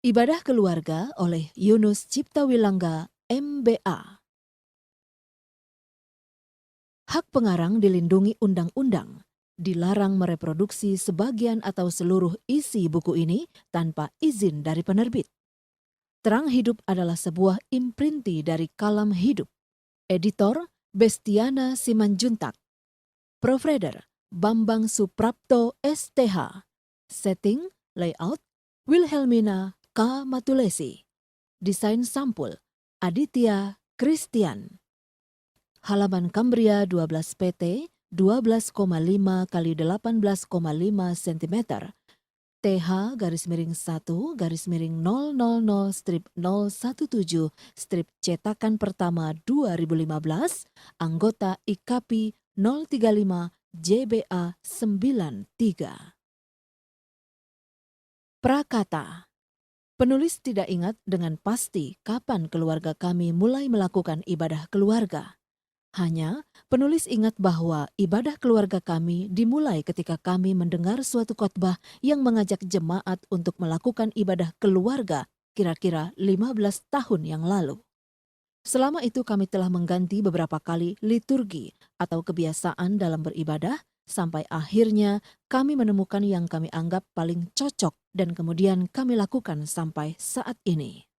Ibadah Keluarga oleh Yunus Ciptawilangga, MBA. Hak pengarang dilindungi undang-undang. Dilarang mereproduksi sebagian atau seluruh isi buku ini tanpa izin dari penerbit. Terang Hidup adalah sebuah imprinti dari Kalam Hidup. Editor Bestiana Simanjuntak. Proofreader Bambang Suprapto STH. Setting, layout Wilhelmina K. Matulesi. Desain sampul Aditya Christian. Halaman Cambria 12 PT 12,5 kali 18,5 cm. TH _1 strip cetakan pertama 2015, anggota IKAPI 035 JBA 93. Prakata. Penulis tidak ingat dengan pasti kapan keluarga kami mulai melakukan ibadah keluarga. Hanya penulis ingat bahwa ibadah keluarga kami dimulai ketika kami mendengar suatu khotbah yang mengajak jemaat untuk melakukan ibadah keluarga kira-kira 15 tahun yang lalu. Selama itu kami telah mengganti beberapa kali liturgi atau kebiasaan dalam beribadah, sampai akhirnya kami menemukan yang kami anggap paling cocok dan kemudian kami lakukan sampai saat ini.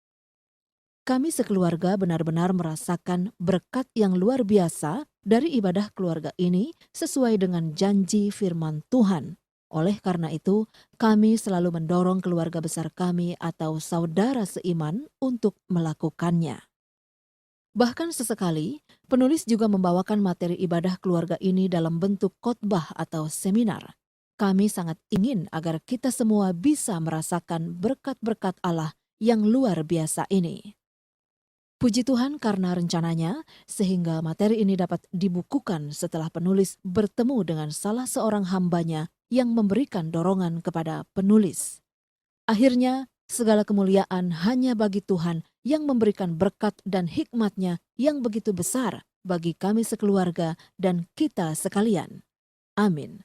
Kami sekeluarga benar-benar merasakan berkat yang luar biasa dari ibadah keluarga ini sesuai dengan janji firman Tuhan. Oleh karena itu, kami selalu mendorong keluarga besar kami atau saudara seiman untuk melakukannya. Bahkan sesekali, penulis juga membawakan materi ibadah keluarga ini dalam bentuk khotbah atau seminar. Kami sangat ingin agar kita semua bisa merasakan berkat-berkat Allah yang luar biasa ini. Puji Tuhan karena rencananya, sehingga materi ini dapat dibukukan setelah penulis bertemu dengan salah seorang hambanya yang memberikan dorongan kepada penulis. Akhirnya, segala kemuliaan hanya bagi Tuhan yang memberikan berkat dan hikmat-Nya yang begitu besar bagi kami sekeluarga dan kita sekalian. Amin.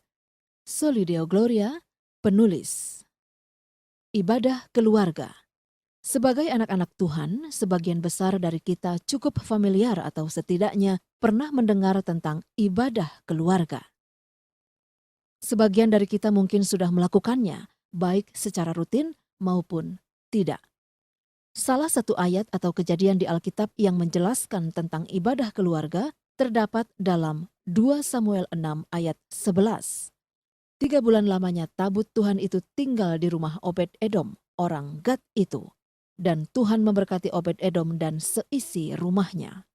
Soli Deo Gloria, penulis. Ibadah keluarga. Sebagai anak-anak Tuhan, sebagian besar dari kita cukup familiar atau setidaknya pernah mendengar tentang ibadah keluarga. Sebagian dari kita mungkin sudah melakukannya, baik secara rutin maupun tidak. Salah satu ayat atau kejadian di Alkitab yang menjelaskan tentang ibadah keluarga terdapat dalam 2 Samuel 6 ayat 11. 3 bulan lamanya tabut Tuhan itu tinggal di rumah Obed-Edom, orang Gad itu. Dan Tuhan memberkati Obed-Edom dan seisi rumahnya.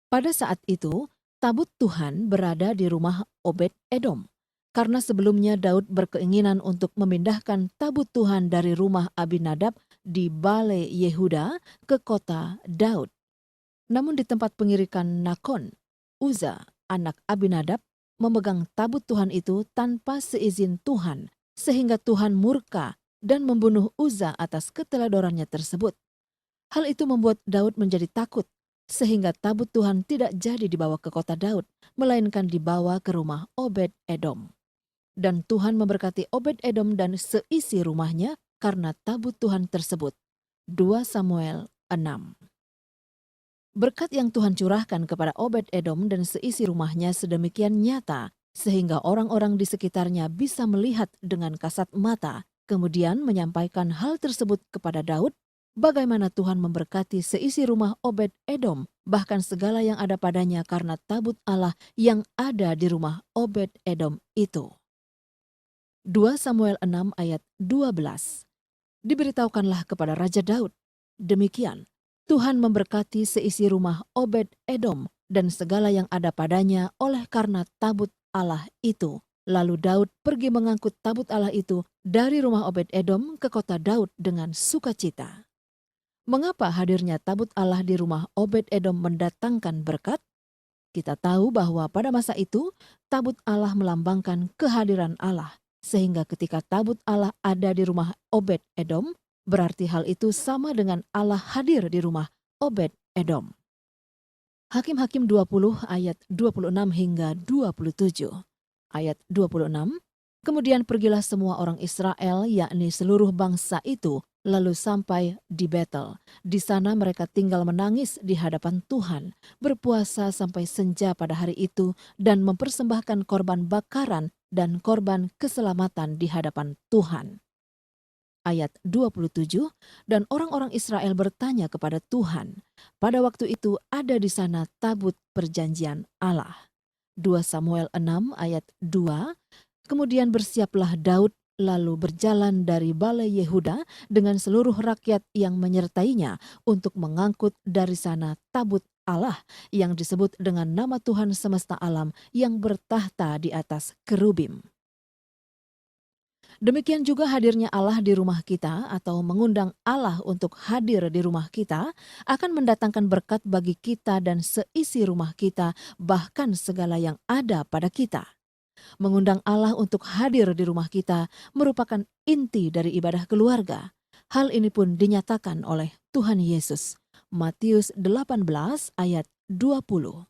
Pada saat itu, tabut Tuhan berada di rumah Obed-Edom. Karena sebelumnya Daud berkeinginan untuk memindahkan tabut Tuhan dari rumah Abinadab di Bale Yehuda ke kota Daud. Namun di tempat pengirikan Nakon, Uza, anak Abinadab, memegang tabut Tuhan itu tanpa seizin Tuhan, sehingga Tuhan murka dan membunuh Uza atas keteledorannya tersebut. Hal itu membuat Daud menjadi takut, sehingga tabut Tuhan tidak jadi dibawa ke kota Daud, melainkan dibawa ke rumah Obed-Edom. Dan Tuhan memberkati Obed-Edom dan seisi rumahnya karena tabut Tuhan tersebut. 2 Samuel 6. Berkat yang Tuhan curahkan kepada Obed-Edom dan seisi rumahnya sedemikian nyata, sehingga orang-orang di sekitarnya bisa melihat dengan kasat mata, kemudian menyampaikan hal tersebut kepada Daud, bagaimana Tuhan memberkati seisi rumah Obed-Edom, bahkan segala yang ada padanya karena tabut Allah yang ada di rumah Obed-Edom itu. 2 Samuel 6 ayat 12. Diberitahukanlah kepada Raja Daud, demikian, Tuhan memberkati seisi rumah Obed-Edom dan segala yang ada padanya oleh karena tabut Allah itu. Lalu Daud pergi mengangkut tabut Allah itu dari rumah Obed-Edom ke kota Daud dengan sukacita. Mengapa hadirnya tabut Allah di rumah Obed-Edom mendatangkan berkat? Kita tahu bahwa pada masa itu tabut Allah melambangkan kehadiran Allah, sehingga ketika tabut Allah ada di rumah Obed-Edom, berarti hal itu sama dengan Allah hadir di rumah Obed-Edom. Hakim-Hakim 20 ayat 26 hingga 27. Ayat 26, kemudian pergilah semua orang Israel, yakni seluruh bangsa itu, lalu sampai di Betel. Di sana mereka tinggal menangis di hadapan Tuhan, berpuasa sampai senja pada hari itu, dan mempersembahkan korban bakaran dan korban keselamatan di hadapan Tuhan. Ayat 27, dan orang-orang Israel bertanya kepada Tuhan. Pada waktu itu ada di sana tabut perjanjian Allah. 2 Samuel 6 ayat 2, kemudian bersiaplah Daud lalu berjalan dari balai Yehuda dengan seluruh rakyat yang menyertainya untuk mengangkut dari sana tabut Allah yang disebut dengan nama Tuhan semesta alam yang bertahta di atas kerubim. Demikian juga hadirnya Allah di rumah kita atau mengundang Allah untuk hadir di rumah kita akan mendatangkan berkat bagi kita dan seisi rumah kita, bahkan segala yang ada pada kita. Mengundang Allah untuk hadir di rumah kita merupakan inti dari ibadah keluarga. Hal ini pun dinyatakan oleh Tuhan Yesus. Matius 18 ayat 20.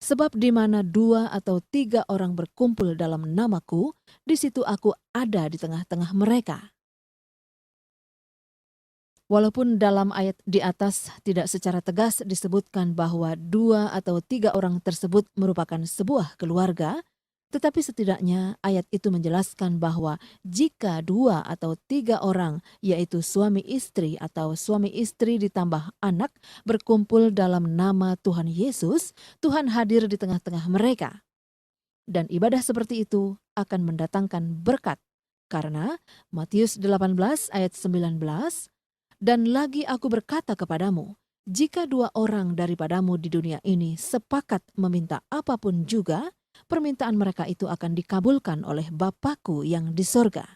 Sebab di mana 2 atau 3 orang berkumpul dalam namaku, di situ aku ada di tengah-tengah mereka. Walaupun dalam ayat di atas tidak secara tegas disebutkan bahwa 2 atau 3 orang tersebut merupakan sebuah keluarga, tetapi setidaknya ayat itu menjelaskan bahwa jika 2 atau 3 orang, yaitu suami istri atau suami istri ditambah anak, berkumpul dalam nama Tuhan Yesus, Tuhan hadir di tengah-tengah mereka. Dan ibadah seperti itu akan mendatangkan berkat. Karena Matius 18 ayat 19, dan lagi aku berkata kepadamu, jika 2 orang daripadamu di dunia ini sepakat meminta apapun juga, permintaan mereka itu akan dikabulkan oleh Bapa-Ku yang di sorga.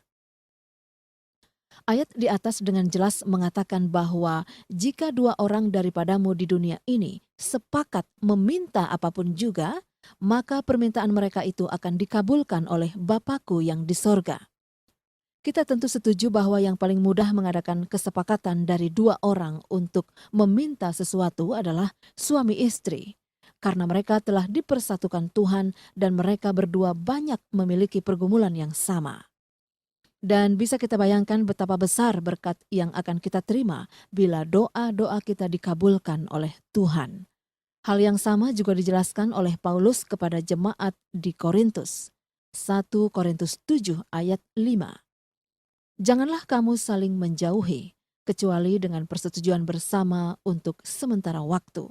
Ayat di atas dengan jelas mengatakan bahwa jika 2 orang daripadamu di dunia ini sepakat meminta apapun juga, maka permintaan mereka itu akan dikabulkan oleh Bapa-Ku yang di sorga. Kita tentu setuju bahwa yang paling mudah mengadakan kesepakatan dari 2 orang untuk meminta sesuatu adalah suami istri. Karena mereka telah dipersatukan Tuhan dan mereka berdua banyak memiliki pergumulan yang sama. Dan bisa kita bayangkan betapa besar berkat yang akan kita terima bila doa-doa kita dikabulkan oleh Tuhan. Hal yang sama juga dijelaskan oleh Paulus kepada jemaat di Korintus. 1 Korintus 7 ayat 5. Janganlah kamu saling menjauhi, kecuali dengan persetujuan bersama untuk sementara waktu,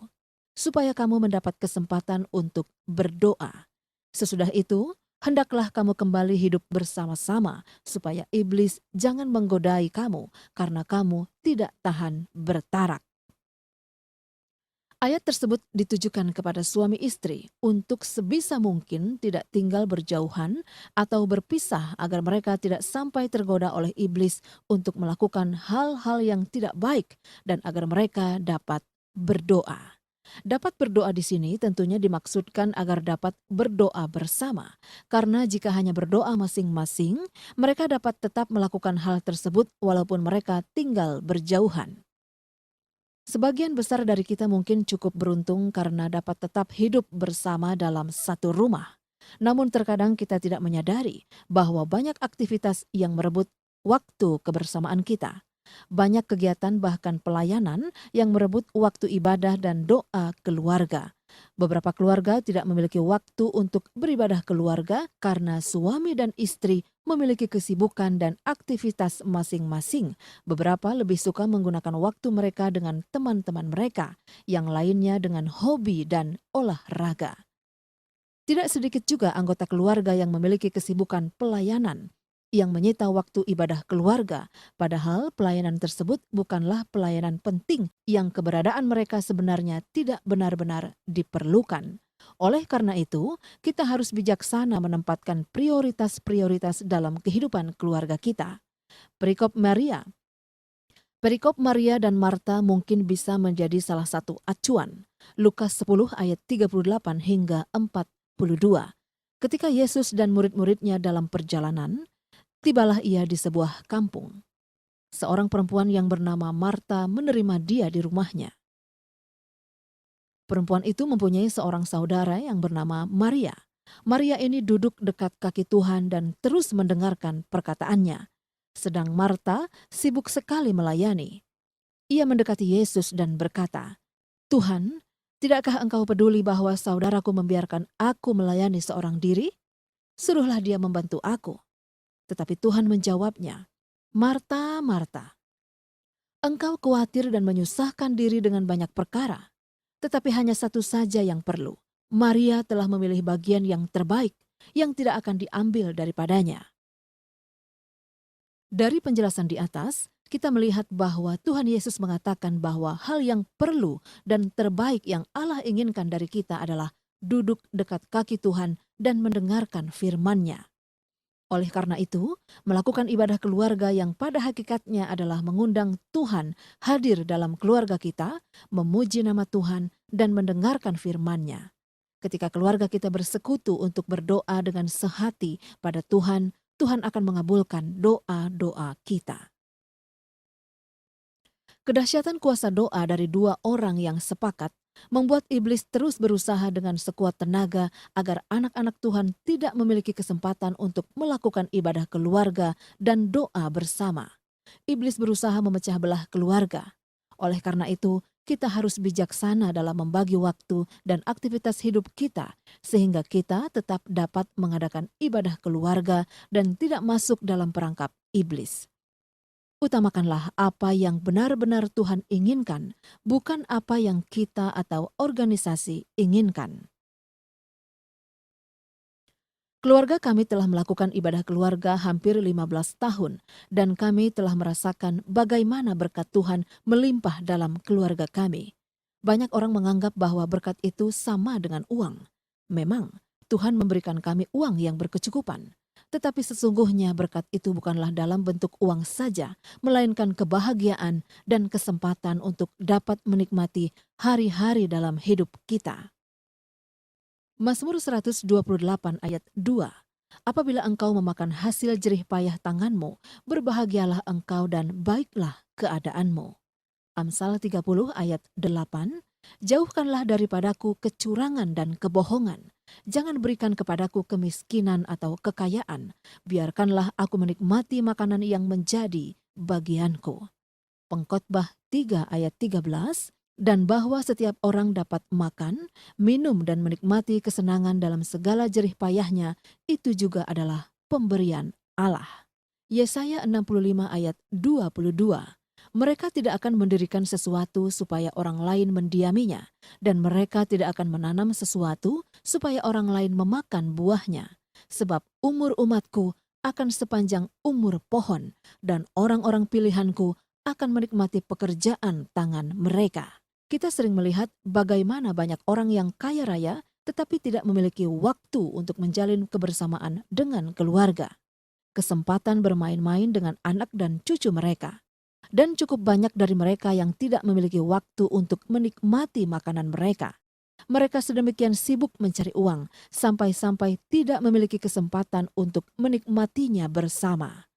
supaya kamu mendapat kesempatan untuk berdoa. Sesudah itu, hendaklah kamu kembali hidup bersama-sama, supaya iblis jangan menggodai kamu, karena kamu tidak tahan bertarak. Ayat tersebut ditujukan kepada suami istri untuk sebisa mungkin tidak tinggal berjauhan atau berpisah agar mereka tidak sampai tergoda oleh iblis untuk melakukan hal-hal yang tidak baik dan agar mereka dapat berdoa. Dapat berdoa di sini tentunya dimaksudkan agar dapat berdoa bersama, karena jika hanya berdoa masing-masing, mereka dapat tetap melakukan hal tersebut walaupun mereka tinggal berjauhan. Sebagian besar dari kita mungkin cukup beruntung karena dapat tetap hidup bersama dalam satu rumah. Namun terkadang kita tidak menyadari bahwa banyak aktivitas yang merebut waktu kebersamaan kita. Banyak kegiatan bahkan pelayanan yang merebut waktu ibadah dan doa keluarga. Beberapa keluarga tidak memiliki waktu untuk beribadah keluarga karena suami dan istri memiliki kesibukan dan aktivitas masing-masing. Beberapa lebih suka menggunakan waktu mereka dengan teman-teman mereka, yang lainnya dengan hobi dan olahraga. Tidak sedikit juga anggota keluarga yang memiliki kesibukan pelayanan, yang menyita waktu ibadah keluarga, padahal pelayanan tersebut bukanlah pelayanan penting yang keberadaan mereka sebenarnya tidak benar-benar diperlukan. Oleh karena itu, kita harus bijaksana menempatkan prioritas-prioritas dalam kehidupan keluarga kita. Perikop Maria dan Marta mungkin bisa menjadi salah satu acuan. Lukas 10 ayat 38 hingga 42. Ketika Yesus dan murid-muridnya dalam perjalanan, tibalah ia di sebuah kampung. Seorang perempuan yang bernama Marta menerima dia di rumahnya. Perempuan itu mempunyai seorang saudara yang bernama Maria. Maria ini duduk dekat kaki Tuhan dan terus mendengarkan perkataannya. sedang Marta sibuk sekali melayani. Ia mendekati Yesus dan berkata, "Tuhan, tidakkah Engkau peduli bahwa saudaraku membiarkan aku melayani seorang diri? Suruhlah dia membantu aku." Tetapi Tuhan menjawabnya, "Marta, Marta, engkau khawatir dan menyusahkan diri dengan banyak perkara, tetapi hanya satu saja yang perlu. Maria telah memilih bagian yang terbaik, yang tidak akan diambil daripadanya." Dari penjelasan di atas, kita melihat bahwa Tuhan Yesus mengatakan bahwa hal yang perlu dan terbaik yang Allah inginkan dari kita adalah duduk dekat kaki Tuhan dan mendengarkan firman-Nya. Oleh karena itu, melakukan ibadah keluarga yang pada hakikatnya adalah mengundang Tuhan hadir dalam keluarga kita, memuji nama Tuhan, dan mendengarkan firman-Nya. Ketika keluarga kita bersekutu untuk berdoa dengan sehati pada Tuhan, Tuhan akan mengabulkan doa-doa kita. Kedahsyatan kuasa doa dari dua orang yang sepakat membuat iblis terus berusaha dengan sekuat tenaga agar anak-anak Tuhan tidak memiliki kesempatan untuk melakukan ibadah keluarga dan doa bersama. Iblis berusaha memecah belah keluarga. Oleh karena itu, kita harus bijaksana dalam membagi waktu dan aktivitas hidup kita, sehingga kita tetap dapat mengadakan ibadah keluarga dan tidak masuk dalam perangkap iblis. Utamakanlah apa yang benar-benar Tuhan inginkan, bukan apa yang kita atau organisasi inginkan. Keluarga kami telah melakukan ibadah keluarga hampir 15 tahun, dan kami telah merasakan bagaimana berkat Tuhan melimpah dalam keluarga kami. Banyak orang menganggap bahwa berkat itu sama dengan uang. Memang, Tuhan memberikan kami uang yang berkecukupan. Tetapi sesungguhnya berkat itu bukanlah dalam bentuk uang saja, melainkan kebahagiaan dan kesempatan untuk dapat menikmati hari-hari dalam hidup kita. Mazmur 128 ayat 2. Apabila engkau memakan hasil jerih payah tanganmu, berbahagialah engkau dan baiklah keadaanmu. Amsal 30 ayat 8. Jauhkanlah daripadaku kecurangan dan kebohongan. Jangan berikan kepadaku kemiskinan atau kekayaan. Biarkanlah aku menikmati makanan yang menjadi bagianku. Pengkhotbah 3 ayat 13. Dan bahwa setiap orang dapat makan, minum dan menikmati kesenangan dalam segala jerih payahnya, itu juga adalah pemberian Allah. Yesaya 65 ayat 22. Mereka tidak akan mendirikan sesuatu supaya orang lain mendiaminya, dan mereka tidak akan menanam sesuatu supaya orang lain memakan buahnya. Sebab umur umatku akan sepanjang umur pohon, dan orang-orang pilihanku akan menikmati pekerjaan tangan mereka. Kita sering melihat bagaimana banyak orang yang kaya raya tetapi tidak memiliki waktu untuk menjalin kebersamaan dengan keluarga. Kesempatan bermain-main dengan anak dan cucu mereka. Dan cukup banyak dari mereka yang tidak memiliki waktu untuk menikmati makanan mereka. Mereka sedemikian sibuk mencari uang sampai-sampai tidak memiliki kesempatan untuk menikmatinya bersama.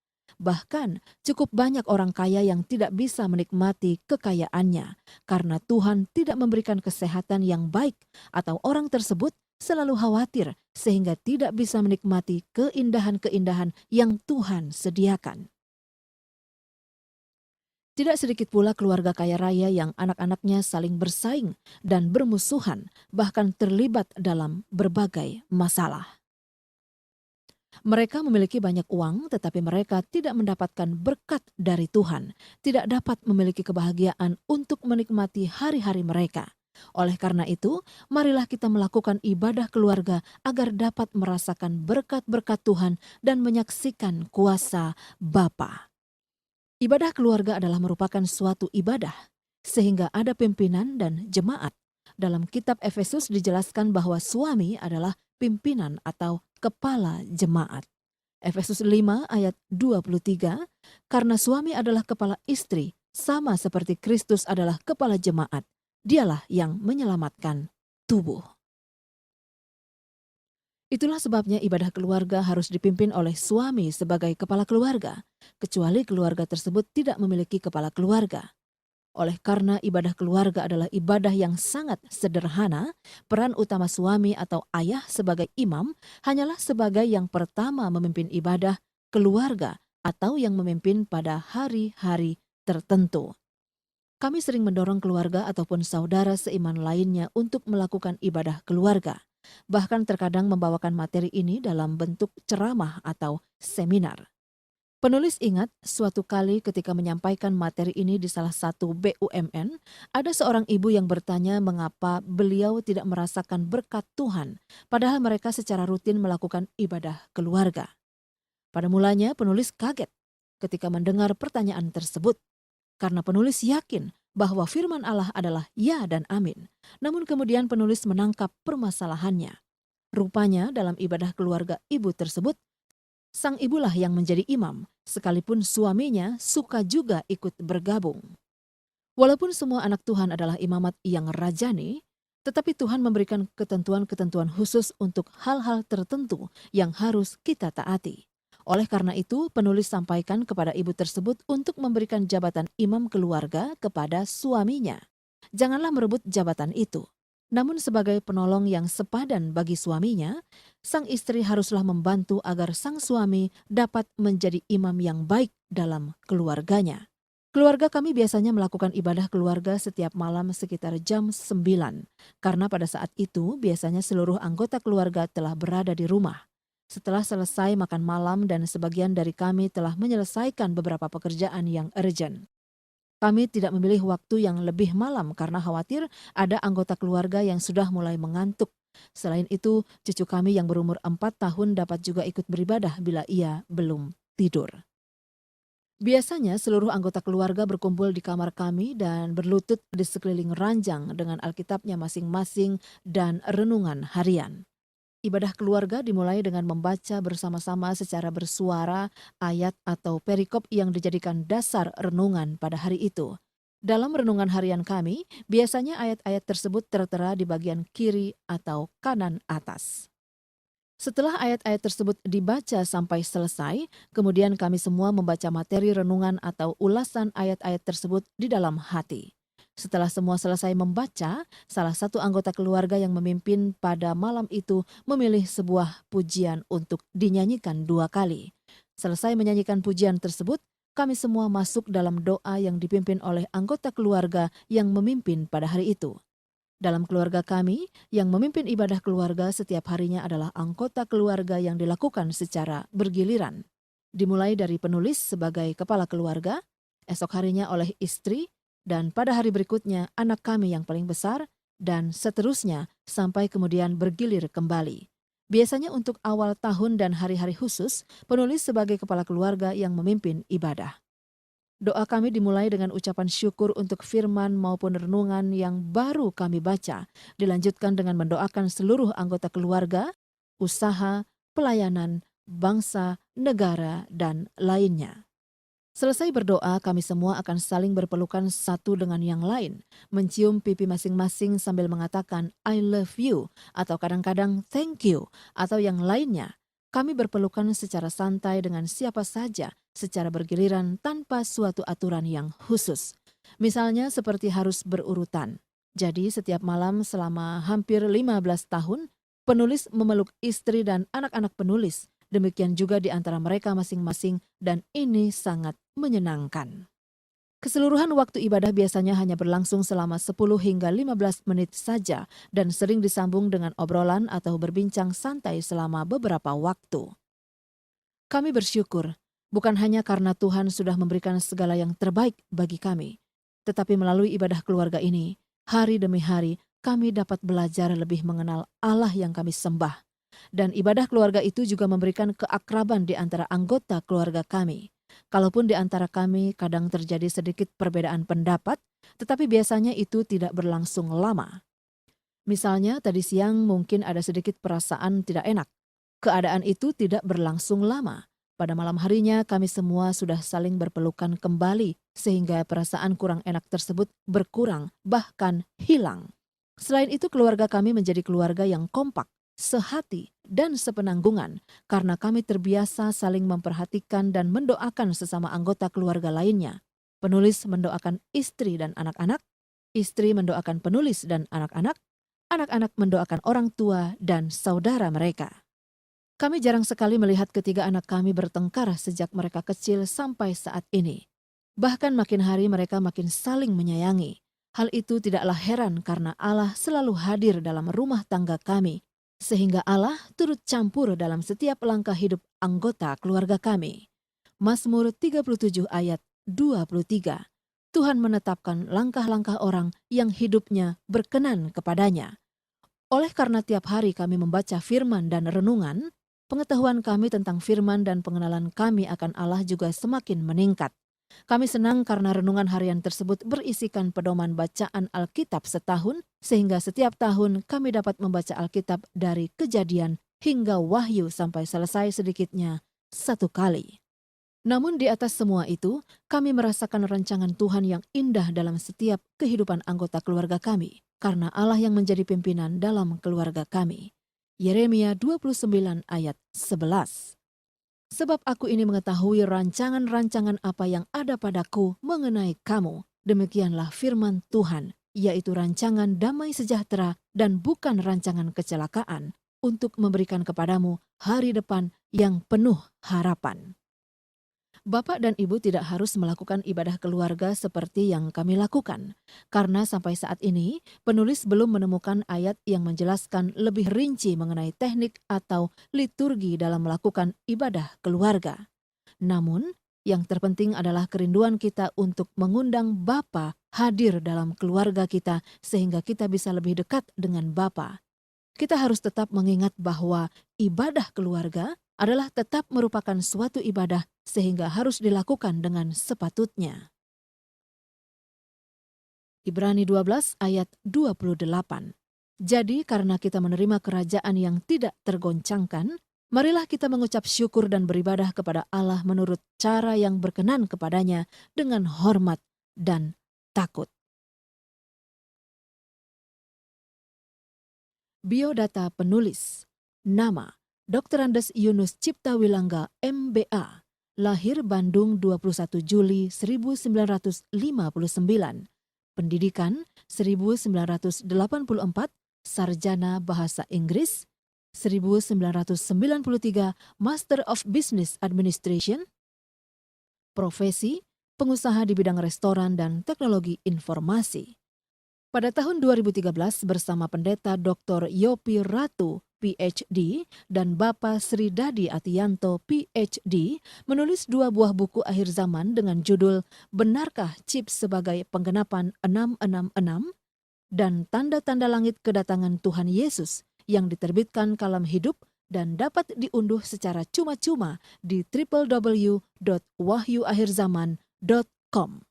Bahkan cukup banyak orang kaya yang tidak bisa menikmati kekayaannya karena Tuhan tidak memberikan kesehatan yang baik atau orang tersebut selalu khawatir sehingga tidak bisa menikmati keindahan-keindahan yang Tuhan sediakan. Tidak sedikit pula keluarga kaya raya yang anak-anaknya saling bersaing dan bermusuhan, bahkan terlibat dalam berbagai masalah. Mereka memiliki banyak uang, tetapi mereka tidak mendapatkan berkat dari Tuhan, tidak dapat memiliki kebahagiaan untuk menikmati hari-hari mereka. Oleh karena itu, marilah kita melakukan ibadah keluarga agar dapat merasakan berkat-berkat Tuhan dan menyaksikan kuasa Bapa. Ibadah keluarga adalah merupakan suatu ibadah, sehingga ada pimpinan dan jemaat. Dalam kitab Efesus dijelaskan bahwa suami adalah pimpinan atau kepala jemaat. Efesus 5 ayat 23, karena suami adalah kepala istri, sama seperti Kristus adalah kepala jemaat. Dialah yang menyelamatkan tubuh. Itulah sebabnya ibadah keluarga harus dipimpin oleh suami sebagai kepala keluarga, kecuali keluarga tersebut tidak memiliki kepala keluarga. Oleh karena ibadah keluarga adalah ibadah yang sangat sederhana, peran utama suami atau ayah sebagai imam hanyalah sebagai yang pertama memimpin ibadah keluarga atau yang memimpin pada hari-hari tertentu. Kami sering mendorong keluarga ataupun saudara seiman lainnya untuk melakukan ibadah keluarga. Bahkan terkadang membawakan materi ini dalam bentuk ceramah atau seminar. Penulis ingat suatu kali ketika menyampaikan materi ini di salah satu BUMN, ada seorang ibu yang bertanya mengapa beliau tidak merasakan berkat Tuhan, padahal mereka secara rutin melakukan ibadah keluarga. Pada mulanya penulis kaget ketika mendengar pertanyaan tersebut, karena penulis yakin bahwa firman Allah adalah ya dan amin. Namun kemudian penulis menangkap permasalahannya. Rupanya dalam ibadah keluarga ibu tersebut, sang ibulah yang menjadi imam, sekalipun suaminya suka juga ikut bergabung. Walaupun semua anak Tuhan adalah imamat yang rajani, tetapi Tuhan memberikan ketentuan-ketentuan khusus untuk hal-hal tertentu yang harus kita taati. Oleh karena itu, penulis sampaikan kepada ibu tersebut untuk memberikan jabatan imam keluarga kepada suaminya. Janganlah merebut jabatan itu. Namun sebagai penolong yang sepadan bagi suaminya, sang istri haruslah membantu agar sang suami dapat menjadi imam yang baik dalam keluarganya. Keluarga kami biasanya melakukan ibadah keluarga setiap malam sekitar jam 9, karena pada saat itu biasanya seluruh anggota keluarga telah berada di rumah. Setelah selesai makan malam dan sebagian dari kami telah menyelesaikan beberapa pekerjaan yang urgent. Kami tidak memilih waktu yang lebih malam karena khawatir ada anggota keluarga yang sudah mulai mengantuk. Selain itu, cucu kami yang berumur 4 tahun dapat juga ikut beribadah bila ia belum tidur. Biasanya seluruh anggota keluarga berkumpul di kamar kami dan berlutut di sekeliling ranjang dengan Alkitabnya masing-masing dan renungan harian. Ibadah keluarga dimulai dengan membaca bersama-sama secara bersuara ayat atau perikop yang dijadikan dasar renungan pada hari itu. Dalam renungan harian kami, biasanya ayat-ayat tersebut tertera di bagian kiri atau kanan atas. Setelah ayat-ayat tersebut dibaca sampai selesai, kemudian kami semua membaca materi renungan atau ulasan ayat-ayat tersebut di dalam hati. Setelah semua selesai membaca, salah satu anggota keluarga yang memimpin pada malam itu memilih sebuah pujian untuk dinyanyikan 2 kali. Selesai menyanyikan pujian tersebut, kami semua masuk dalam doa yang dipimpin oleh anggota keluarga yang memimpin pada hari itu. Dalam keluarga kami, yang memimpin ibadah keluarga setiap harinya adalah anggota keluarga yang dilakukan secara bergiliran. Dimulai dari penulis sebagai kepala keluarga, esok harinya oleh istri, dan pada hari berikutnya anak kami yang paling besar, dan seterusnya sampai kemudian bergilir kembali. Biasanya untuk awal tahun dan hari-hari khusus, penulis sebagai kepala keluarga yang memimpin ibadah. Doa kami dimulai dengan ucapan syukur untuk firman maupun renungan yang baru kami baca, dilanjutkan dengan mendoakan seluruh anggota keluarga, usaha, pelayanan, bangsa, negara, dan lainnya. Selesai berdoa, kami semua akan saling berpelukan satu dengan yang lain, mencium pipi masing-masing sambil mengatakan I love you, atau kadang-kadang thank you, atau yang lainnya. Kami berpelukan secara santai dengan siapa saja, secara bergiliran tanpa suatu aturan yang khusus. Misalnya seperti harus berurutan. Jadi setiap malam selama hampir 15 tahun, penulis memeluk istri dan anak-anak penulis. Demikian juga di antara mereka masing-masing dan ini sangat menyenangkan. Keseluruhan waktu ibadah biasanya hanya berlangsung selama 10 hingga 15 menit saja dan sering disambung dengan obrolan atau berbincang santai selama beberapa waktu. Kami bersyukur, bukan hanya karena Tuhan sudah memberikan segala yang terbaik bagi kami, tetapi melalui ibadah keluarga ini, hari demi hari kami dapat belajar lebih mengenal Allah yang kami sembah. Dan ibadah keluarga itu juga memberikan keakraban di antara anggota keluarga kami. Kalaupun di antara kami kadang terjadi sedikit perbedaan pendapat, tetapi biasanya itu tidak berlangsung lama. Misalnya tadi siang mungkin ada sedikit perasaan tidak enak. Keadaan itu tidak berlangsung lama. Pada malam harinya kami semua sudah saling berpelukan kembali sehingga perasaan kurang enak tersebut berkurang, bahkan hilang. Selain itu keluarga kami menjadi keluarga yang kompak, sehati, dan sepenanggungan karena kami terbiasa saling memperhatikan dan mendoakan sesama anggota keluarga lainnya. Penulis mendoakan istri dan anak-anak, istri mendoakan penulis dan anak-anak, anak-anak mendoakan orang tua dan saudara mereka. Kami jarang sekali melihat ketiga anak kami bertengkar sejak mereka kecil sampai saat ini. Bahkan makin hari mereka makin saling menyayangi. Hal itu tidaklah heran karena Allah selalu hadir dalam rumah tangga kami, sehingga Allah turut campur dalam setiap langkah hidup anggota keluarga kami. Mazmur 37 ayat 23. Tuhan menetapkan langkah-langkah orang yang hidupnya berkenan kepadanya. Oleh karena tiap hari kami membaca firman dan renungan, pengetahuan kami tentang firman dan pengenalan kami akan Allah juga semakin meningkat. Kami senang karena renungan harian tersebut berisikan pedoman bacaan Alkitab setahun, sehingga setiap tahun kami dapat membaca Alkitab dari Kejadian hingga Wahyu sampai selesai sedikitnya 1 kali. Namun di atas semua itu, kami merasakan rancangan Tuhan yang indah dalam setiap kehidupan anggota keluarga kami, karena Allah yang menjadi pimpinan dalam keluarga kami. Yeremia 29 ayat 11. Sebab aku ini mengetahui rancangan-rancangan apa yang ada padaku mengenai kamu. Demikianlah firman Tuhan, yaitu rancangan damai sejahtera dan bukan rancangan kecelakaan, untuk memberikan kepadamu hari depan yang penuh harapan. Bapak dan Ibu tidak harus melakukan ibadah keluarga seperti yang kami lakukan, karena sampai saat ini penulis belum menemukan ayat yang menjelaskan lebih rinci mengenai teknik atau liturgi dalam melakukan ibadah keluarga. Namun, yang terpenting adalah kerinduan kita untuk mengundang Bapa hadir dalam keluarga kita sehingga kita bisa lebih dekat dengan Bapa. Kita harus tetap mengingat bahwa ibadah keluarga adalah tetap merupakan suatu ibadah sehingga harus dilakukan dengan sepatutnya. Ibrani 12 ayat 28. Jadi karena kita menerima kerajaan yang tidak tergoncangkan, marilah kita mengucap syukur dan beribadah kepada Allah menurut cara yang berkenan kepadanya dengan hormat dan takut. Biodata penulis. Nama: Dr. Andes Yunus Cipta Wilangga, MBA. Lahir Bandung 21 Juli 1959. Pendidikan 1984, Sarjana Bahasa Inggris. 1993, Master of Business Administration. Profesi: pengusaha di bidang restoran dan teknologi informasi. Pada tahun 2013 bersama Pendeta Dr. Yopi Ratu, PhD, dan Bapak Sri Dadi Atianto, PhD, menulis 2 buah buku akhir zaman dengan judul Benarkah Chips sebagai Penggenapan 666 dan Tanda-tanda Langit Kedatangan Tuhan Yesus yang diterbitkan Kalam Hidup dan dapat diunduh secara cuma-cuma di www.wahyuakhirzaman.com.